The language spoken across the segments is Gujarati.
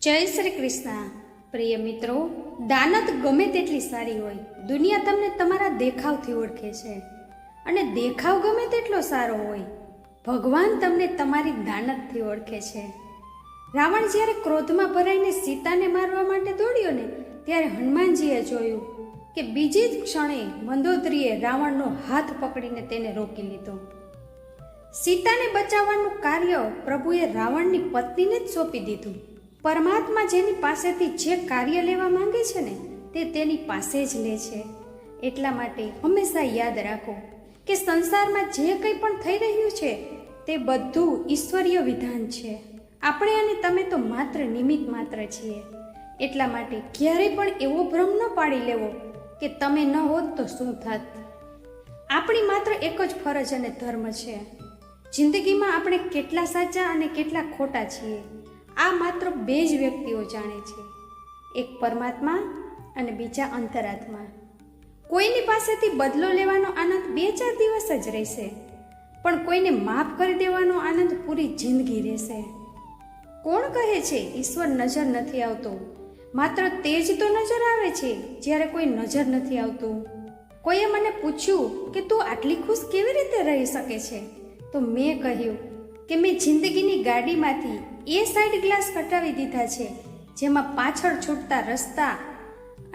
જય શ્રી કૃષ્ણ. પ્રિય મિત્રો, દાનત ગમે તેટલી સારી હોય, દુનિયા તમને તમારા દેખાવથી ઓળખે છે. અને દેખાવ ગમે તેટલો સારો હોય, ભગવાન તમને તમારી દાનતથી ઓળખે છે. રાવણ જ્યારે ક્રોધમાં ભરાઈને સીતાને મારવા માટે દોડ્યો ને, ત્યારે હનુમાનજીએ જોયું કે બીજી જ ક્ષણે મંદોદરીએ રાવણનો હાથ પકડીને તેને રોકી લીધો. સીતાને બચાવવાનું કાર્ય પ્રભુએ રાવણની પત્નીને જ સોંપી દીધું. પરમાત્મા જેની પાસેથી જે કાર્ય લેવા માંગે છે ને, તે તેની પાસે જ લે છે. એટલા માટે હંમેશા યાદ રાખો કે સંસારમાં જે કંઈ પણ થઈ રહ્યું છે તે બધું ઈશ્વરીય વિધાન છે. આપણે અને તમે તો માત્ર નિમિત્ત માત્ર છીએ. એટલા માટે ક્યારેય પણ એવો ભ્રમ ન પાડી લેવો કે તમે ન હોત તો શું થાત. આપણી માત્ર એક જ ફરજ અને ધર્મ છે. જિંદગીમાં આપણે કેટલા સાચા અને કેટલા ખોટા છીએ, આ માત્ર બે જ વ્યક્તિઓ જાણે છે, એક પરમાત્મા અને બીજા અંતરાત્મા. કોઈની પાસેથી બદલો લેવાનો આનંદ 2-4 દિવસ જ રહેશે, પણ કોઈને માફ કરી દેવાનો આનંદ પૂરી જિંદગી રહેશે. કોણ કહે છે ઈશ્વર નજર નથી આવતો? માત્ર તે જ તો નજર આવે છે જ્યારે કોઈ નજર નથી આવતું. કોઈએ મને પૂછ્યું કે તું આટલી ખુશ કેવી રીતે રહી શકે છે, તો મેં કહ્યું કે મેં જિંદગીની ગાડીમાંથી એ સાઈડ ગ્લાસ કટાવી દીધા છે જેમાં પાછળ છૂટતા રસ્તા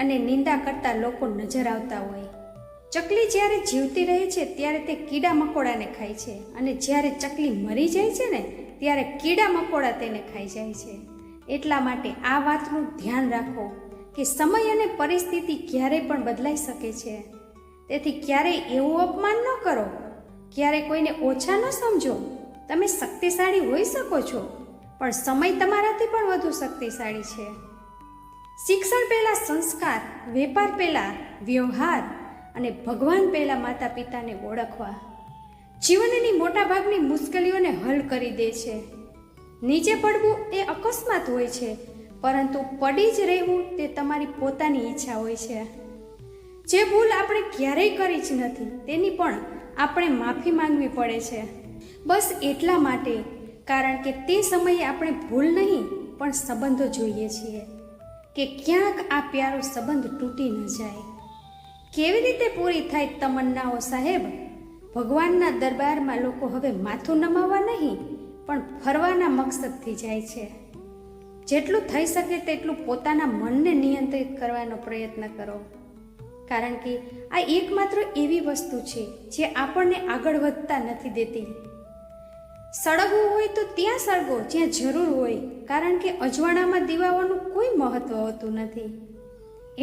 અને નિંદા કરતા લોકો નજર આવતા હોય. ચકલી જ્યારે જીવતી રહે છે ત્યારે તે કીડા મકોડાને ખાય છે, અને જ્યારે ચકલી મરી જાય છે ને, ત્યારે કીડા મકોડા તેને ખાઈ જાય છે. એટલા માટે આ વાતનું ધ્યાન રાખો કે સમય અને પરિસ્થિતિ ક્યારેય પણ બદલાઈ શકે છે. તેથી ક્યારેય એવું અપમાન ન કરો, ક્યારેય કોઈને ઓછા ન સમજો. તમે શક્તિશાળી હોઈ શકો છો, પણ સમય તમારાથી પણ વધુ શક્તિશાળી છે. શિક્ષણ પહેલાં સંસ્કાર, વેપાર પહેલાં વ્યવહાર અને ભગવાન પહેલાં માતા પિતાને ઓળખવા જીવનની મોટાભાગની મુશ્કેલીઓને હલ કરી દે છે. નીચે પડવું એ અકસ્માત હોય છે, પરંતુ પડી જ રહેવું તે તમારી પોતાની ઈચ્છા હોય છે. જે ભૂલ આપણે ક્યારેય કરી જ નથી તેની પણ આપણે માફી માંગવી પડે છે, બસ એટલા માટે, કારણ કે તે સમયે આપણે ભૂલ નહીં પણ સંબંધો જોઈએ છીએ કે ક્યાંક આ પ્યારો સંબંધ તૂટી ન જાય. કેવી રીતે પૂરી થાય તમન્નાઓ સાહેબ? ભગવાનના દરબારમાં લોકો હવે માથું નમાવવા નહીં પણ ફરવાના મકસદથી જાય છે. જેટલું થઈ શકે તેટલું પોતાના મનને નિયંત્રિત કરવાનો પ્રયત્ન કરો, કારણ કે આ એકમાત્ર એવી વસ્તુ છે જે આપણને આગળ વધતા નથી દેતી. સળગવું હોય તો ત્યાં સળગો જ્યાં જરૂર હોય, કારણ કે અજવાળામાં દીવાઓનું કોઈ મહત્વ હોતું નથી.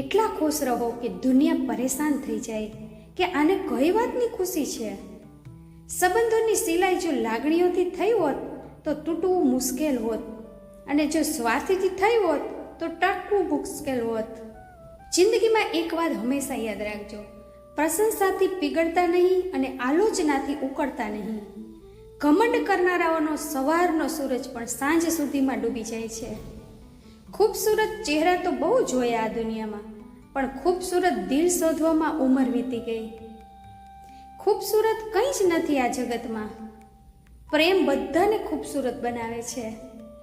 એટલા ખુશ રહો કે દુનિયા પરેશાન થઈ જાય કે આને કઈ વાતની ખુશી છે. સંબંધોની સિલાઈ જો લાગણીઓથી થઈ હોત તો તૂટવું મુશ્કેલ હોત, અને જો સ્વાર્થથી થઈ હોત તો ટકવું મુશ્કેલ હોત. જિંદગીમાં એક વાત હંમેશા યાદ રાખજો, પ્રશંસાથી પીગળતા નહીં અને આલોચનાથી ઉકળતા નહીં. ઘમંડ કરનારાઓનો સવારનો સૂરજ પણ સાંજ સુધીમાં ડૂબી જાય છે. ખૂબસૂરત ચહેરા તો બહુ જોયા આ દુનિયામાં, પણ ખૂબસૂરત દિલ શોધવામાં ઉંમર વીતી ગઈ. ખૂબસૂરત કંઈ જ નથી આ જગતમાં. પ્રેમ બધાને ખૂબસૂરત બનાવે છે.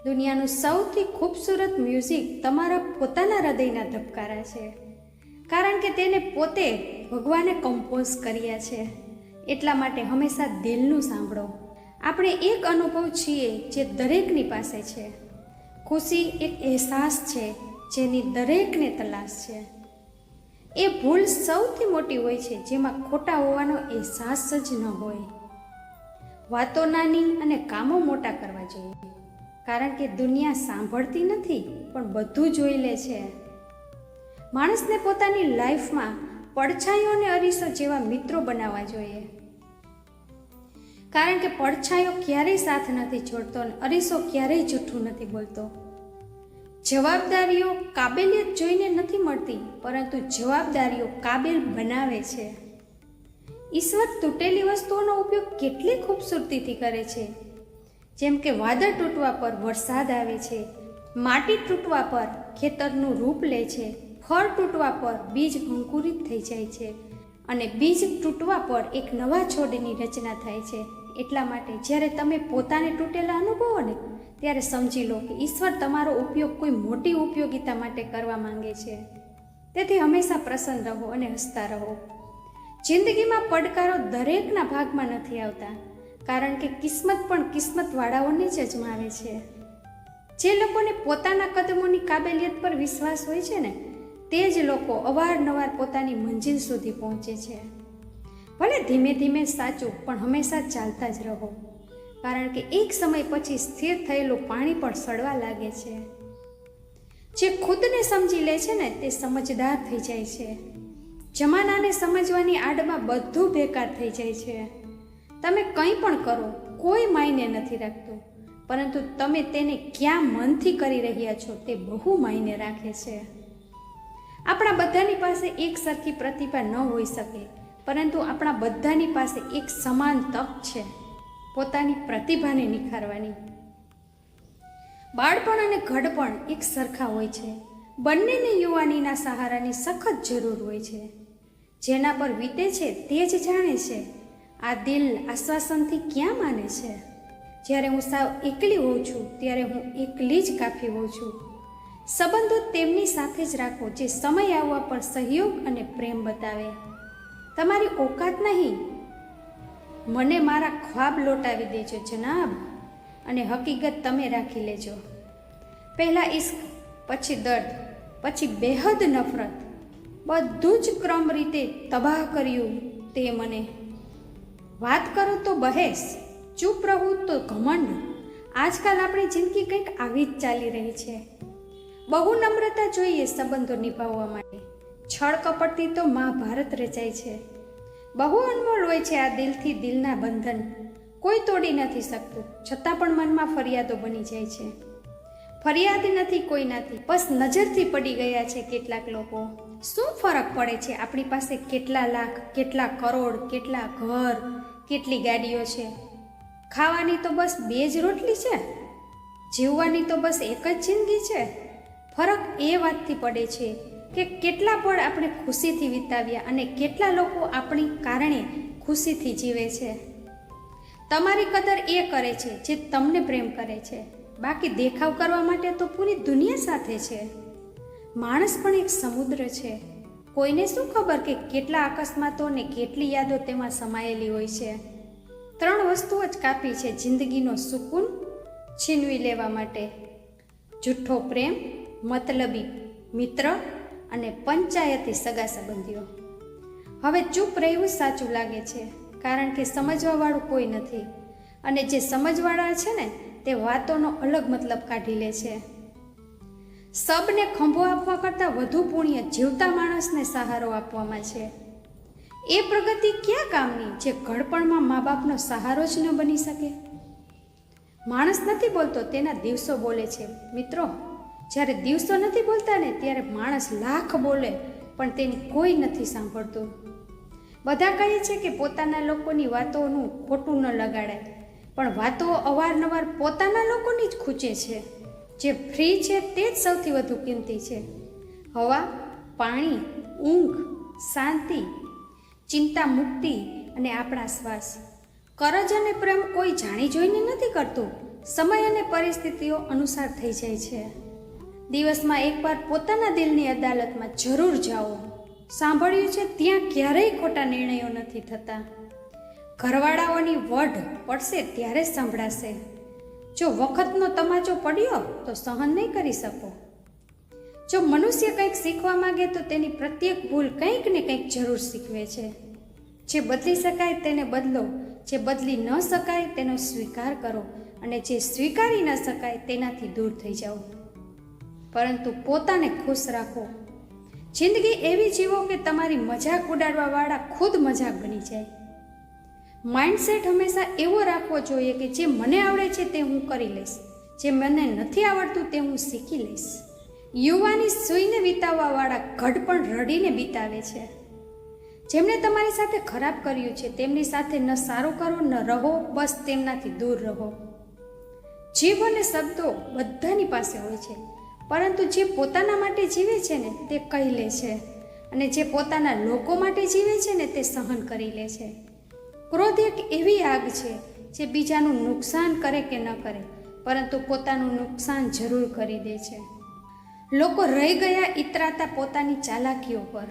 દુનિયાનું સૌથી ખૂબસૂરત મ્યુઝિક તમારા પોતાના હૃદયના ધબકારા છે, કારણ કે તેને પોતે ભગવાને કમ્પોઝ કર્યા છે. એટલા માટે હંમેશા દિલનું સાંભળો. આપણે એક અનુભવ છીએ જે દરેકની પાસે છે. ખુશી એક અહેસાસ છે જેની દરેકને તલાશ છે. એ ભૂલ સૌથી મોટી હોય છે જેમાં ખોટા હોવાનો અહેસાસ જ ન હોય. વાતો નાની અને કામો મોટા કરવા જોઈએ, કારણ કે દુનિયા સાંભળતી નથી પણ બધું જોઈ લે છે. માણસને પોતાની લાઈફમાં પડછાયો અને અરીસો જેવા મિત્રો બનાવવા જોઈએ, કારણ કે પડછાયો ક્યારેય સાથ નથી છોડતો અને અરીસો ક્યારેય જૂઠું નથી બોલતો. જવાબદારીઓ કાબેલિયત જોઈને નથી મળતી, પરંતુ જવાબદારીઓ કાબેલ બનાવે છે. ઈશ્વર તૂટેલી વસ્તુઓનો ઉપયોગ કેટલી ખૂબસૂરતીથી કરે છે. જેમ કે વાદળ તૂટવા પર વરસાદ આવે છે, માટી તૂટવા પર ખેતરનું રૂપ લે છે, ફળ તૂટવા પર બીજ અંકુરિત થઈ જાય છે, અને બીજ તૂટવા પર એક નવા છોડની રચના થાય છે. એટલા માટે જ્યારે તમે પોતાને તૂટેલા અનુભવો ને ત્યારે સમજી લો કે ઈશ્વર તમારો ઉપયોગ કોઈ મોટી ઉપયોગિતા માટે કરવા માંગે છે. તેથી હંમેશા પ્રસન્ન રહો અને હસતા રહો. જિંદગીમાં પડકારો દરેકના ભાગમાં નથી આવતા, કારણ કે કિસ્મત પણ કિસ્મતવાળાઓને જ અજમાવે છે. જે લોકોને પોતાના કદમોની કાબેલિયત પર વિશ્વાસ હોય છે ને, તે જ લોકો અવારનવાર પોતાની મંજિલ સુધી પહોંચે છે. ભલે ધીમે ધીમે સાચું, પણ હંમેશા ચાલતા જ રહો, કારણ કે એક સમય પછી સ્થિર થયેલું પાણી પણ સડવા લાગે છે. જે ખુદને સમજી લે છે ને તે સમજદાર થઈ જાય છે. જમાનાને સમજવાની આડમાં બધું બેકાર થઈ જાય છે. તમે કંઈ પણ કરો કોઈ માયને નથી રાખતું, પરંતુ તમે તેને ક્યાં મનથી કરી રહ્યા છો તે બહુ માયને રાખે છે. આપણા બધાની પાસે એક સરખી પ્રતિભા ન હોઈ શકે, પરંતુ આપણા બધાની પાસે એક સમાન તક છે પોતાની પ્રતિભાને નિખારવાની. બાળપણ અને ઘડપણ એક સરખા હોય છે. બંનેને યુવાનીના સહારાની સખત જરૂર હોય છે. જેના પર વીતે છે તે જ જાણે છે. આ દિલ આશ્વાસનથી ક્યાં માને છે? જ્યારે હું સાવ એકલી હોઉં છું ત્યારે હું એકલી જ કાફી હોઉં છું. સંબંધો તેમની સાથે જ રાખો જે સમય આવવા પર સહયોગ અને પ્રેમ બતાવે. તમારી ઓકાત નહીં. મને મારા ખ્વાબ લોટાવી દેજો જનાબ, અને હકીકત તમે રાખી લેજો. પહેલાં ઇશ્ક, પછી દર્દ, પછી બેહદ નફરત, બધું જ ક્રમ રીતે તબાહ કર્યું તે મને. વાત કરો તો બહેસ, ચૂપ રહું તો ઘમંડ. આજકાલ આપણી જિંદગી કંઈક આવી જ ચાલી રહી છે. બહુ નમ્રતા જોઈએ સંબંધો નિભાવવા માટે. છળ કપટથી તો મહાભારત રચાય છે. બહુ અનમોલ હોય છે આ દિલથી દિલના બંધન. કોઈ તોડી નથી શકતું, છતાં પણ મનમાં ફરિયાદો બની જાય છે. ફરિયાદ નથી કોઈનાથી, બસ નજરથી પડી ગયા છે કેટલાક લોકો. શું ફરક પડે છે આપણી પાસે કેટલા લાખ, કેટલા કરોડ, કેટલા ઘર, કેટલી ગાડીઓ છે? ખાવાની તો બસ 2 જ રોટલી છે. જીવવાની તો બસ એક જ જિંદગી છે. ફરક એ વાતથી પડે છે કે કેટલા પળ આપણે ખુશીથી વિતાવ્યા અને કેટલા લોકો આપણી કારણે ખુશીથી જીવે છે. તમારી કદર એ કરે છે જે તમને પ્રેમ કરે છે. બાકી દેખાવ કરવા માટે તો પૂરી દુનિયા સાથે છે. માણસ પણ એક સમુદ્ર છે. કોઈને શું ખબર કે કેટલા અકસ્માતો ને કેટલી યાદો તેમાં સમાયેલી હોય છે. 3 વસ્તુઓ જ કાપી છે જિંદગીનો સુકૂન છીનવી લેવા માટે: જૂઠ્ઠો પ્રેમ, મતલબી મિત્ર અને પંચાયતી સગા સંબંધીઓ. હવે ચૂપ રહેવું સાચું લાગે છે, કારણ કે સમજવાવાળું કોઈ નથી, અને જે સમજવાળા છે ને તે વાતોનો અલગ મતલબ કાઢી લે છે. સબને ખંભો આપવા કરતાં વધુ પુણ્ય જીવતા માણસને સહારો આપવામાં છે. એ પ્રગતિ ક્યાં કામની જે ઘડપણમાં મા બાપનો સહારો જ ન બની શકે? માણસ નથી બોલતો, તેના દિવસો બોલે છે. મિત્રો, જ્યારે દિવસો નથી બોલતા ને ત્યારે માણસ લાખ બોલે પણ તેની કોઈ નથી સાંભળતું. બધા કહે છે કે પોતાના લોકોની વાતોનું ખોટું ન લગાડાય, પણ વાતો અવારનવાર પોતાના લોકોની જ ખૂંચે છે. જે ફ્રી છે તે જ સૌથી વધુ કિંમતી છે. હવા, પાણી, ઊંઘ, શાંતિ, ચિંતા મુક્તિ અને આપણા શ્વાસ. કરજ અને પ્રેમ કોઈ જાણી જોઈને નથી કરતું, સમય અને પરિસ્થિતિઓ અનુસાર થઈ જાય છે. દિવસમાં એકવાર પોતાના દિલની અદાલતમાં જરૂર જાઓ. સાંભળ્યું છે ત્યાં ક્યારેય ખોટા નિર્ણયો નથી થતા. ઘરવાળાઓની વઢ પડશે ત્યારે જ સંભળાશે. જો વખતનો તમાચો પડ્યો તો સહન નહીં કરી શકો. જો મનુષ્ય કંઈક શીખવા માંગે તો તેની પ્રત્યેક ભૂલ કંઈક ને કંઈક જરૂર શીખવે છે. જે બદલી શકાય તેને બદલો, જે બદલી ન શકાય તેનો સ્વીકાર કરો, અને જે સ્વીકારી ન શકાય તેનાથી દૂર થઈ જાઓ. પરંતુ પોતાને ખુશ રાખો. જિંદગી એવી જીવો કે તમારી મજાક ઉડાડવાવાળા ખુદ મજાક બની જાય. માઇન્ડસેટ હંમેશા એવો રાખવો જોઈએ કે જે મને આવડે છે તે હું કરી લઈશ, જે મને નથી આવડતું તે હું શીખી લઈશ. યુવાની સૂઈને વિતાવવાવાળા ઘડપણ રડીને વિતાવે છે. જેમણે તમારી સાથે ખરાબ કર્યું છે તેમની સાથે ન સારું કરો ન રહો, બસ તેમનાથી દૂર રહો. જીવ અને શબ્દો બધાની પાસે હોય છે, પરંતુ જે પોતાના માટે જીવે છે ને તે કહી લે છે, અને જે પોતાના લોકો માટે જીવે છે ને તે સહન કરી લે છે. ક્રોધ એક એવી આગ છે જે બીજાનું નુકસાન કરે કે ન કરે, પરંતુ પોતાનું નુકસાન જરૂર કરી દે છે. લોકો રહી ગયા ઈતરાતા પોતાની ચાલાકીઓ પર,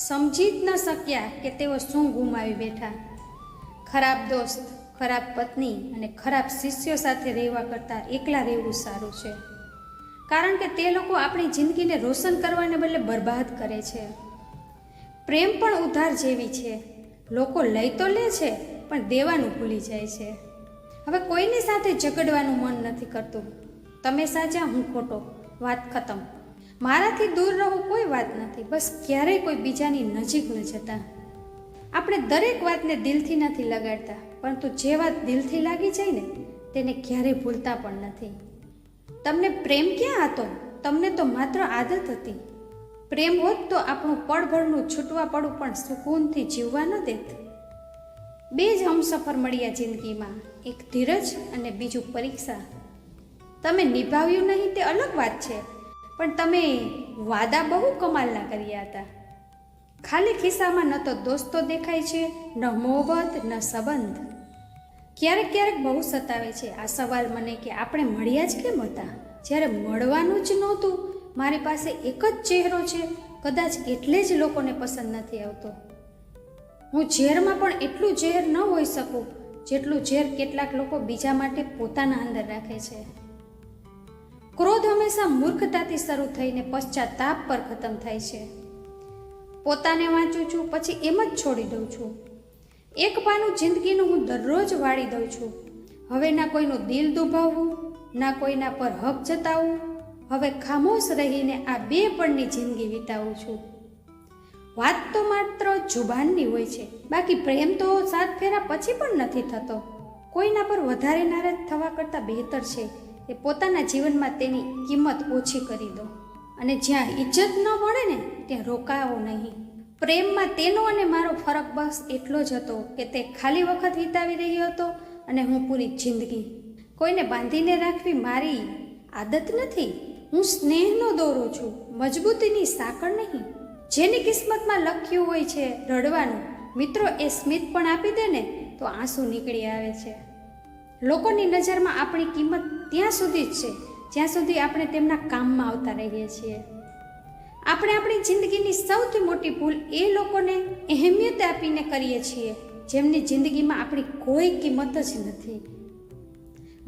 સમજી જ ન શક્યા કે તેઓ શું ગુમાવી બેઠા. ખરાબ દોસ્ત, ખરાબ પત્ની અને ખરાબ શિષ્યો સાથે રહેવા કરતાં એકલા રહેવું સારું છે, કારણ કે તે લોકો આપણી જિંદગીને રોશન કરવાને બદલે બરબાદ કરે છે. પ્રેમ પણ ઉધાર જેવી છે. લોકો લઈ તો લે છે પણ દેવાનું ભૂલી જાય છે. હવે કોઈની સાથે ઝઘડવાનું મન નથી કરતું. તમે સાચા, હું ખોટો, વાત ખતમ. મારાથી દૂર રહો કોઈ વાત નથી, બસ ક્યારેય કોઈ બીજાની નજીક ન જતા. આપણે દરેક વાતને દિલથી નથી લગાડતા, પરંતુ જે વાત દિલથી લાગી જાય ને તેને ક્યારેય ભૂલતા પણ નથી. તમને પ્રેમ ક્યાં હતો? તમને તો માત્ર આદત હતી. પ્રેમ હોત તો આપણું પળભરનું છૂટવા પડવું પણ સુકૂનથી જીવવા ન દેત. બે જ હમસફર મળ્યા જિંદગીમાં, એક ધીરજ અને બીજું પરીક્ષા. તમે નિભાવ્યું નહીં તે અલગ વાત છે, પણ તમે વાદા બહુ કમાલના કર્યા હતા. ખાલી ખિસ્સામાં ન તો દોસ્તો દેખાય છે, ન મોહબ્બત, ન સંબંધ. ક્યારેક ક્યારેક બહુ સતાવે છે આ સવાલ મને કે આપણે મળ્યા જ કેમ હતા, જ્યારે મળવાનું જ નહોતું. મારી પાસે એક જ ચહેરો છે, કદાચ એટલે જ લોકોને પસંદ નથી આવતો. હું ઝેરમાં પણ એટલું ઝેર ન હોઈ શકું જેટલું ઝેર કેટલાક લોકો બીજા માટે પોતાના અંદર રાખે છે. ક્રોધ હંમેશા મૂર્ખતાથી શરૂ થઈને પશ્ચાતાપ પર ખતમ થાય છે. પોતાને વાંચું છું, પછી એમ જ છોડી દઉં છું. એક પાનું જિંદગીનું હું દરરોજ વાળી દઉં છું. હવે ના કોઈનું દિલ દુભાવવું, ના કોઈના પર હક જતાવવું. હવે ખામોશ રહીને આ બે પળની જિંદગી વિતાવું છું. વાત તો માત્ર જુબાનની હોય છે, બાકી પ્રેમ તો 7 ફેરા પછી પણ નથી થતો. કોઈના પર વધારે નારાજ થવા કરતાં બહેતર છે કે પોતાના જીવનમાં તેની કિંમત ઓછી કરી દો, અને જ્યાં ઇજ્જત ન મળે ને ત્યાં રોકાવો નહીં. પ્રેમમાં તેનો અને મારો ફરક બસ એટલો જ હતો કે તે ખાલી વખત વિતાવી રહ્યો હતો અને હું પૂરી જિંદગી. કોઈને બાંધીને રાખવી મારી આદત નથી. હું સ્નેહનો દોરો છું, મજબૂતીની સાંકળ નહીં. જેની કિસ્મતમાં લખ્યું હોય છે રડવાનું, મિત્રો એ સ્મિત પણ આપી દે ને તો આંસુ નીકળી આવે છે. લોકોની નજરમાં આપણી કિંમત ત્યાં સુધી જ છે જ્યાં સુધી આપણે તેમના કામમાં આવતા રહીએ છીએ. આપણે આપણી જિંદગીની સૌથી મોટી ભૂલ એ લોકોને અહેમિયત આપીને કરીએ છીએ જેમની જિંદગીમાં આપણી કોઈ કિંમત જ નથી.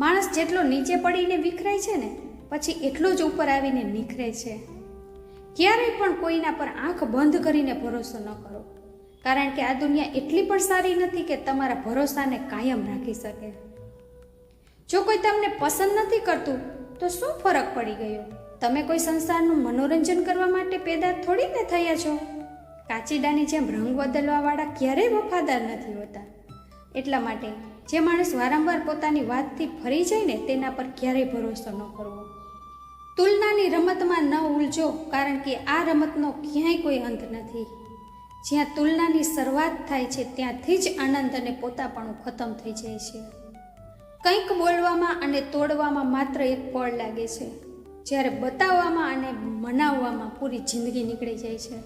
માણસ જેટલો નીચે પડીને વિખરાય છે ને, પછી એટલો જ ઉપર આવીને નિખરે છે. ક્યારેય પણ કોઈના પર આંખ બંધ કરીને ભરોસો ન કરો, કારણ કે આ દુનિયા એટલી પણ સારી નથી કે તમારા ભરોસાને કાયમ રાખી શકે. જો કોઈ તમને પસંદ નથી કરતું તો શું ફરક પડી ગયો? તમે કોઈ સંસારનું મનોરંજન કરવા માટે પેદા થોડી ને થયા છો. કાચીડાની જેમ રંગ બદલવાવાળા ક્યારેય વફાદાર નથી હોતા. એટલા માટે જે માણસ વારંવાર પોતાની વાતથી ફરી જાય ને તેના પર ક્યારેય ભરોસો ન કરવો. તુલનાની રમતમાં ન ઉલજો, કારણ કે આ રમતનો ક્યાંય કોઈ અંત નથી. જ્યાં તુલનાની શરૂઆત થાય છે ત્યાંથી જ આનંદ અને પોતાપણું ખતમ થઈ જાય છે. કંઈક બોલવામાં અને તોડવામાં માત્ર એક પળ લાગે છે, જ્યારે બતાવવામાં અને મનાવવામાં પૂરી જિંદગી નીકળી જાય છે.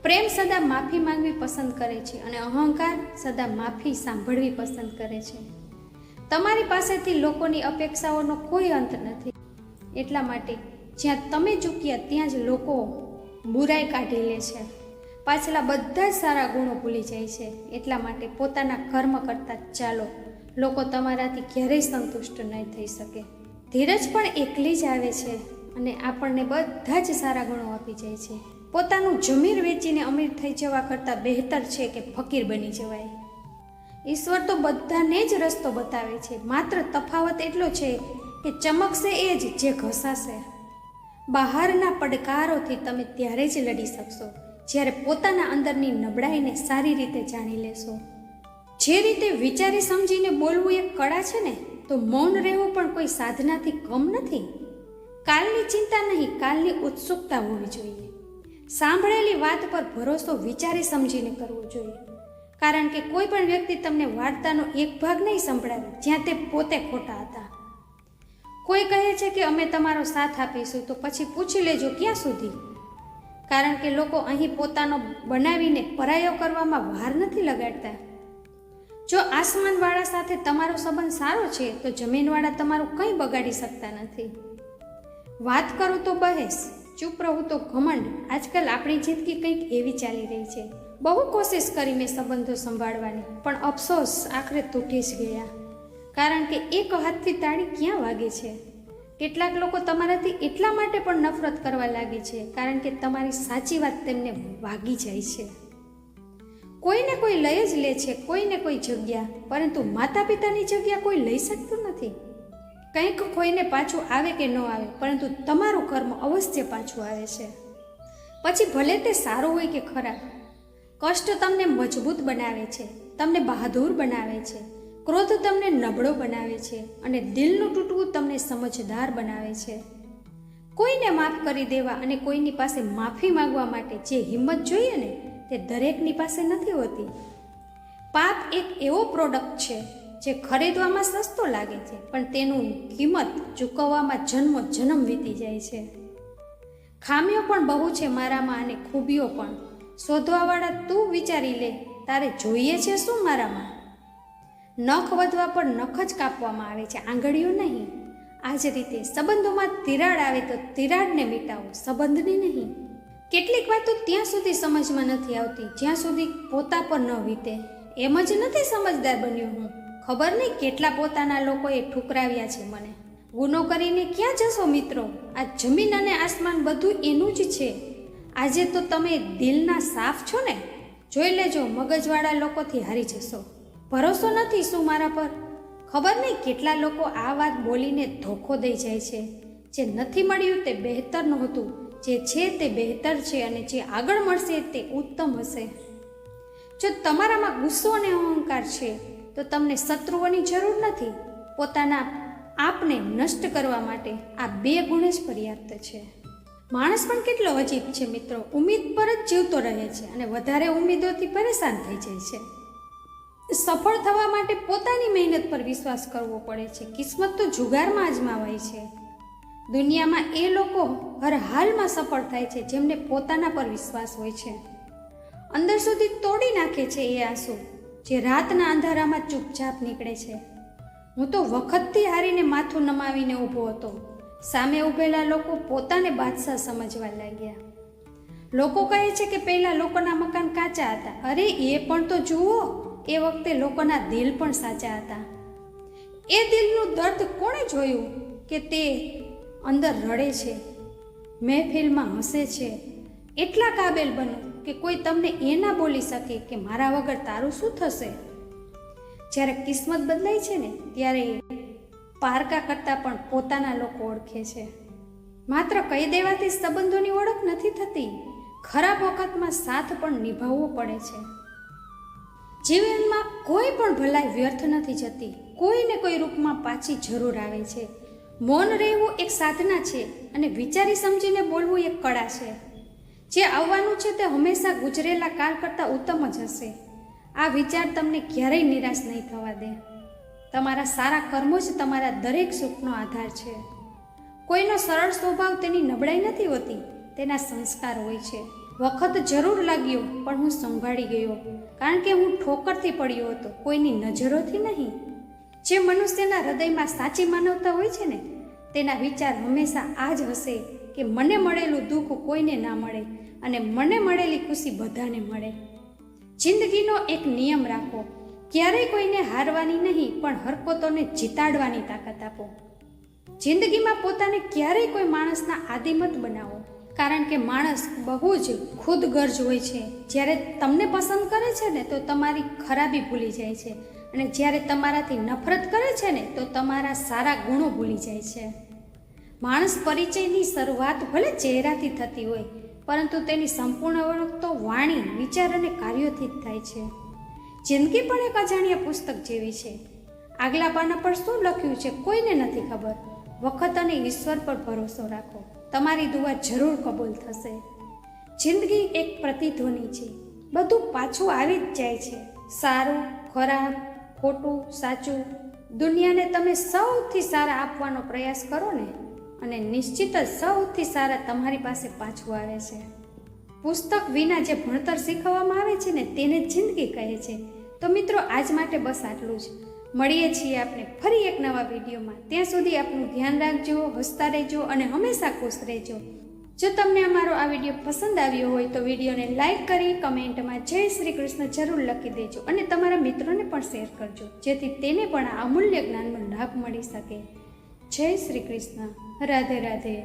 પ્રેમ સદા માફી માંગવી પસંદ કરે છે અને અહંકાર સદા માફી સાંભળવી પસંદ કરે છે. તમારી પાસેથી લોકોની અપેક્ષાઓનો કોઈ અંત નથી. એટલા માટે જ્યાં તમે ચૂક્યા ત્યાં જ લોકો બુરાઈ કાઢી લે છે. પાછલા બધા જ સારા ગુણો ભૂલી જાય છે. એટલા માટે પોતાના કર્મ કરતા ચાલો. લોકો તમારાથી ક્યારેય સંતુષ્ટ નહીં થઈ શકે. ધીરજ પણ એકલી જ આવે છે અને આપણને બધા જ સારા ગુણો આપી જાય છે. પોતાનું જમીર વેચીને અમીર થઈ જવા કરતાં બહેતર છે કે ફકીર બની જવાય. ઈશ્વર તો બધાને જ રસ્તો બતાવે છે, માત્ર તફાવત એટલો છે કે ચમકશે એ જ જે ઘસાશે. બહારના પડકારોથી તમે ત્યારે જ લડી શકશો જ્યારે પોતાના અંદરની નબળાઈને સારી રીતે જાણી લેશો. જે રીતે વિચારી સમજીને બોલવું એક કળા છે ને, તો મૌન રહેવું પણ કોઈ સાધનાથી કમ નથી. કાલની ચિંતા નહીં, કાલની ઉત્સુકતા હોવી જોઈએ. સાંભળેલી વાત પર ભરોસો વિચારી સમજીને કરવો જોઈએ, કારણ કે કોઈ પણ વ્યક્તિ તમને વાર્તાનો એક ભાગ નહીં સંભળાવે જ્યાં તે પોતે ખોટા હતા. કોઈ કહે છે કે અમે તમારો સાથ આપીશું, તો પછી પૂછી લેજો ક્યાં સુધી. કારણ કે લોકો અહીં પોતાનો બનાવીને પરાયો કરવામાં વાર નથી લગાડતા. જો આસમાનવાળા સાથે તમારો સંબંધ સારો છે તો જમીનવાળા તમારું કંઈ બગાડી શકતા નથી. વાત કરું તો બહેસ, ચૂપ રહું તો ઘમંડ. આજકાલ આપણી જિંદગી કંઈક એવી ચાલી રહી છે. બહુ કોશિશ કરી મેં સંબંધો સંભાળવાની, પણ અફસોસ આખરે તૂટી જ ગયા. કારણ કે એક હાથથી તાળી ક્યાં વાગે છે. કેટલાક લોકો તમારાથી એટલા માટે પણ નફરત કરવા લાગે છે કારણ કે તમારી સાચી વાત તેમને વાગી જાય છે. કોઈને કોઈ લઈ જ લે છે, કોઈને કોઈ જગ્યા, પરંતુ માતા પિતાની જગ્યા કોઈ લઈ શકતું નથી. કંઈક કોઈને પાછું આવે કે ન આવે, પરંતુ તમારું કર્મ અવશ્ય પાછું આવે છે. પછી ભલે તે સારું હોય કે ખરાબ. કષ્ટ તમને મજબૂત બનાવે છે, તમને બહાદુર બનાવે છે. ક્રોધ તમને નબળો બનાવે છે અને દિલનું તૂટવું તમને સમજદાર બનાવે છે. કોઈને માફ કરી દેવા અને કોઈની પાસે માફી માંગવા માટે જે હિંમત જોઈએ ને, તે દરેકની પાસે નથી હોતી. પાપ એક એવો પ્રોડક્ટ છે જે ખરીદવામાં સસ્તો લાગે છે, પણ તેનું કિંમત ચૂકવવામાં જન્મો જન્મ વીતી જાય છે. ખામીઓ પણ બહુ છે મારામાં અને ખૂબીઓ પણ. શોધવાવાળા તું વિચારી લે, તારે જોઈએ છે શું મારામાં? નખ વધવા પર નખ જ કાપવામાં આવે છે, આંગળીઓ નહીં. આ જ રીતે સંબંધોમાં તિરાડ આવે તો તિરાડને મિટાવો, સંબંધને નહીં. કેટલીક વાતો ત્યાં સુધી સમજમાં નથી આવતી જ્યાં સુધી પોતા પર ન વીતે. એમ જ નથી સમજદાર બન્યો હું. ખબર નહીં કેટલા પોતાના લોકોએ ઠુકરાવ્યા છે મને. ગુનો કરીને ક્યાં જશો મિત્રો? આ જમીન અને આસમાન બધું એનું જ છે. આજે તો તમે દિલના સાફ છો ને? જોઈ લેજો, મગજવાળા લોકોથી હારી જશો. ભરોસો નથી શું મારા પર? ખબર નહીં કેટલા લોકો આ વાત બોલીને ધોખો દઈ જાય છે. જે નથી મળ્યું તે બહેતર નહોતું, જે છે તે બહેતર છે અને જે આગળ મળશે તે ઉત્તમ હશે. જો તમારામાં ગુસ્સો અને અહંકાર છે તો તમને શત્રુઓની જરૂર નથી. પોતાના આપને નષ્ટ કરવા માટે આ 2 ગુણ જ પર્યાપ્ત છે. માણસ પણ કેટલો અજીબ છે મિત્રો. ઉમ્મીદ પર જ જીવતો રહે છે અને વધારે ઉમ્મીદોથી પરેશાન થઈ જાય છે. સફળ થવા માટે પોતાની મહેનત પર વિશ્વાસ કરવો પડે છે. કિસ્મત તો જુગારમાં અજમાવાય છે. દુનિયામાં એ લોકો હર હાલમાં સફળ થાય છે જેમને પોતાના પર વિશ્વાસ હોય છે. અંદર સુધી તોડી નાખે છે એ આંસુ જે રાતના અંધારામાં ચૂપચાપ નીકળે છે. હું તો વખતથી હારીને માથું નમાવીને ઊભો હતો. સામે ઊભેલા લોકો પોતાને બાદશાહ સમજવા લાગ્યા. લોકો કહે છે કે પહેલાં લોકોના મકાન કાચા હતા. અરે એ પણ તો જુઓ, એ વખતે લોકોના દિલ પણ સાચા હતા. એ દિલનું દર્દ કોણે જોયું કે તે અંદર રડે છે, મહેફિલમાં હસે છે. એટલા કાબેલ બનો કે કોઈ તમને એ ના બોલી શકે કે મારા વગર તારું શું થશે. જ્યારે કિસ્મત બદલાય છે ને, ત્યારે પારકા કરતાં પણ પોતાના લોકો ઓળખે છે. માત્ર કહી દેવાથી સંબંધોની ઓળખ નથી થતી. ખરાબ વખતમાં સાથ પણ નિભાવવો પડે છે. જીવનમાં કોઈ પણ ભલાઈ વ્યર્થ નથી જતી. કોઈને કોઈ રૂપમાં પાછી જરૂર આવે છે. મૌન રહેવું એક સાધના છે અને વિચારી સમજીને બોલવું એક કળા છે. જે આવવાનું છે તે હંમેશા ગુજરેલા કાળ કરતાં ઉત્તમ જ હશે. આ વિચાર તમને ક્યારેય નિરાશ નહીં થવા દે. તમારા સારા કર્મો જ તમારા દરેક સુખનો આધાર છે. કોઈનો સરળ સ્વભાવ તેની નબળાઈ નથી હોતી, તેના સંસ્કાર હોય છે. વખત જરૂર લાગ્યો પણ હું સંભાળી ગયો, કારણ કે હું ઠોકરથી પડ્યો હતો, કોઈની નજરોથી નહીં. જે મનુષ્યના હૃદયમાં સાચી માનવતા હોય છે ને, તેના વિચાર હંમેશા આ જ હશે કે મને મળેલું દુઃખ કોઈને ના મળે અને મને મળેલી ખુશી બધાને મળે. જિંદગીનો એક નિયમ રાખો, ક્યારેય કોઈને હારવાની નહીં પણ હરકતોને જીતાડવાની તાકાત આપો. જિંદગીમાં પોતાને ક્યારેય કોઈ માણસના આદિમત બનાવો, કારણ કે માણસ બહુ જ ખુદગર્જ હોય છે. જ્યારે તમને પસંદ કરે છે ને તો તમારી ખરાબી ભૂલી જાય છે, અને જ્યારે તમારાથી નફરત કરે છે ને તો તમારા સારા ગુણો ભૂલી જાય છે. માણસ પરિચયની શરૂઆત ભલે ચહેરાથી થતી હોય, પરંતુ તેની સંપૂર્ણ ઓળખ તો વાણી, વિચાર અને કાર્યોથી જ થાય છે. જિંદગી પણ એક અજાણ્યા પુસ્તક જેવી છે. આગલા પાના પર શું લખ્યું છે કોઈને નથી ખબર. વખત અને ઈશ્વર પર ભરોસો રાખો, તમારી દુઆ જરૂર કબૂલ થશે. જિંદગી એક પ્રતિધ્વનિ છે, બધું પાછું આવી જ જાય છે. સારું, ખરાબ, ખોટું, સાચું. દુનિયાને તમે સૌથી સારા આપવાનો પ્રયાસ કરો ને, અને નિશ્ચિત જ સૌથી સારા તમારી પાસે પાછું આવે છે. પુસ્તક વિના જે ભણતર શીખવવામાં આવે છે ને તેને જ જિંદગી કહે છે. તો મિત્રો આજ માટે બસ આટલું જ. મળીએ છીએ આપણે ફરી એક નવા વિડીયોમાં. ત્યાં સુધી આપનું ધ્યાન રાખજો, હસતા રહેજો અને હંમેશા ખુશ રહેજો. જો તમને અમારો આ વિડીયો પસંદ આવ્યો હોય તો વિડીયોને લાઈક કરી કમેન્ટમાં જય શ્રી કૃષ્ણ જરૂર લખી દેજો અને તમારા મિત્રોને પણ શેર કરજો, જેથી તેને પણ આ અમૂલ્ય જ્ઞાનનો લાભ મળી શકે. જય શ્રી કૃષ્ણ. રાધે રાધે.